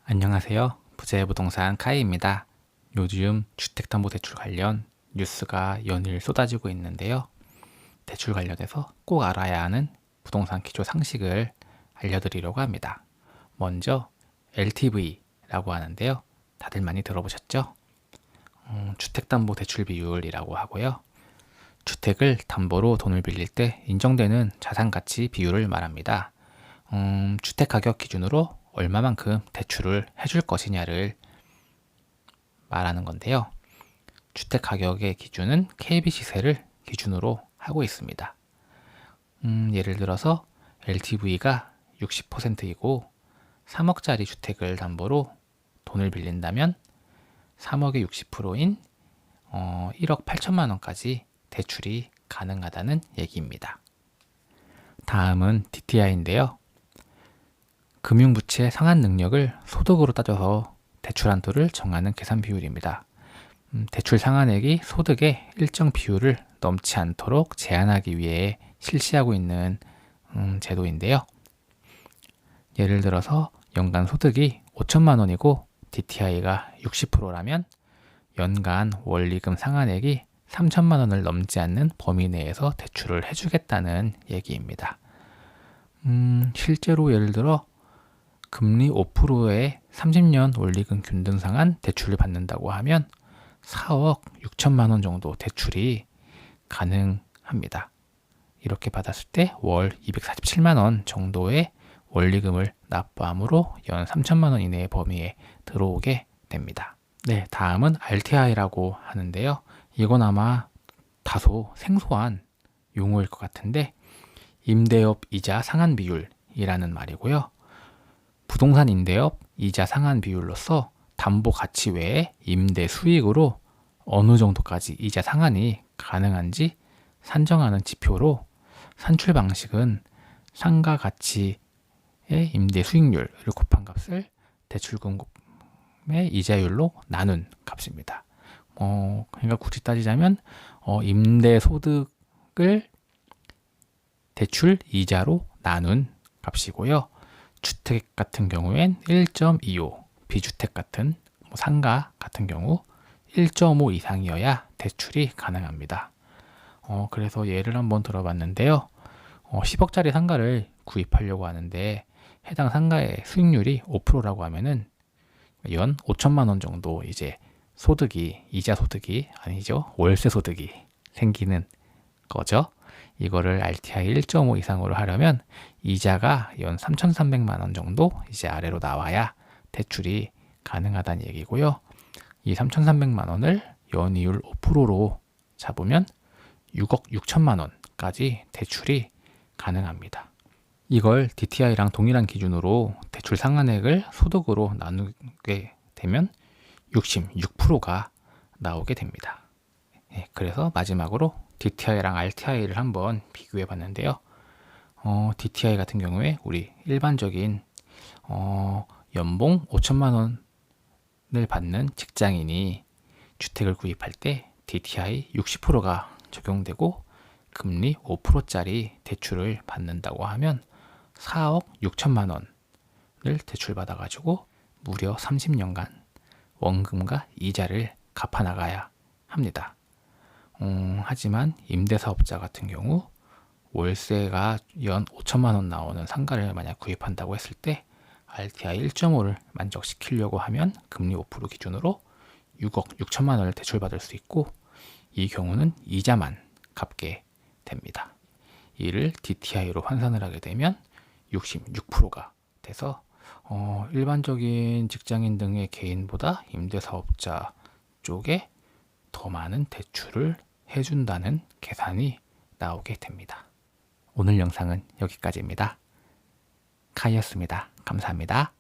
안녕하세요. 부재부동산 카이입니다. 요즘 주택담보대출 관련 뉴스가 연일 쏟아지고 있는데요. 대출 관련해서 꼭 알아야 하는 부동산 기초 상식을 알려드리려고 합니다. 먼저 LTV라고 하는데요. 다들 많이 들어보셨죠? 주택담보대출 비율이라고 하고요. 주택을 담보로 돈을 빌릴 때 인정되는 자산가치 비율을 말합니다. 주택가격 기준으로 얼마만큼 대출을 해줄 것이냐를 말하는 건데요. 주택가격의 기준은 KB시세를 기준으로 하고 있습니다. 예를 들어서 LTV가 60%이고 3억짜리 주택을 담보로 돈을 빌린다면 3억의 60%인 1억 8천만 원까지 대출이 가능하다는 얘기입니다. 다음은 DTI인데요. 금융부채 상환 능력을 소득으로 따져서 대출 한도를 정하는 계산 비율입니다. 대출 상환액이 소득의 일정 비율을 넘지 않도록 제한하기 위해 실시하고 있는 제도인데요. 예를 들어서 연간 소득이 5천만 원이고 DTI가 60%라면 연간 원리금 상환액이 3천만 원을 넘지 않는 범위 내에서 대출을 해주겠다는 얘기입니다. 실제로 예를 들어 금리 5%의 30년 원리금 균등 상환 대출을 받는다고 하면 4억 6천만 원 정도 대출이 가능합니다. 이렇게 받았을 때 월 247만 원 정도의 원리금을 납부함으로 연 3천만 원 이내의 범위에 들어오게 됩니다. 네, 다음은 RTI라고 하는데요. 이건 아마 다소 생소한 용어일 것 같은데 임대업 이자 상환 비율이라는 말이고요. 부동산 임대업 이자 상환 비율로서 담보 가치 외에 임대 수익으로 어느 정도까지 이자 상환이 가능한지 산정하는 지표로 산출 방식은 상가 가치의 임대 수익률을 곱한 값을 대출금의 이자율로 나눈 값입니다. 그러니까 굳이 따지자면 임대 소득을 대출 이자로 나눈 값이고요. 주택 같은 경우엔 1.25, 비주택 같은 상가 같은 경우 1.5 이상이어야 대출이 가능합니다. 그래서 예를 한번 들어봤는데요. 10억짜리 상가를 구입하려고 하는데 해당 상가의 수익률이 5%라고 하면은 연 5천만 원 정도 이제 소득이, 이자 소득이 아니죠. 월세 소득이 생기는 거죠. 이거를 RTI 1.5 이상으로 하려면 이자가 연 3,300만 원 정도 이제 아래로 나와야 대출이 가능하다는 얘기고요. 이 3,300만 원을 연이율 5%로 잡으면 6억 6천만 원까지 대출이 가능합니다. 이걸 DTI랑 동일한 기준으로 대출 상환액을 소득으로 나누게 되면 66%가 나오게 됩니다. 그래서 마지막으로 DTI랑 RTI를 한번 비교해 봤는데요. DTI 같은 경우에 우리 일반적인 연봉 5천만 원을 받는 직장인이 주택을 구입할 때 DTI 60%가 적용되고 금리 5%짜리 대출을 받는다고 하면 4억 6천만 원을 대출받아 가지고 무려 30년간 원금과 이자를 갚아 나가야 합니다. 하지만 임대사업자 같은 경우 월세가 연 5천만 원 나오는 상가를 만약 구입한다고 했을 때 RTI 1.5를 만족시키려고 하면 금리 5% 기준으로 6억 6천만 원을 대출받을 수 있고 이 경우는 이자만 갚게 됩니다. 이를 DTI로 환산을 하게 되면 66%가 돼서 일반적인 직장인 등의 개인보다 임대사업자 쪽에 더 많은 대출을 해준다는 계산이 나오게 됩니다. 오늘 영상은 여기까지입니다. 카이였습니다. 감사합니다.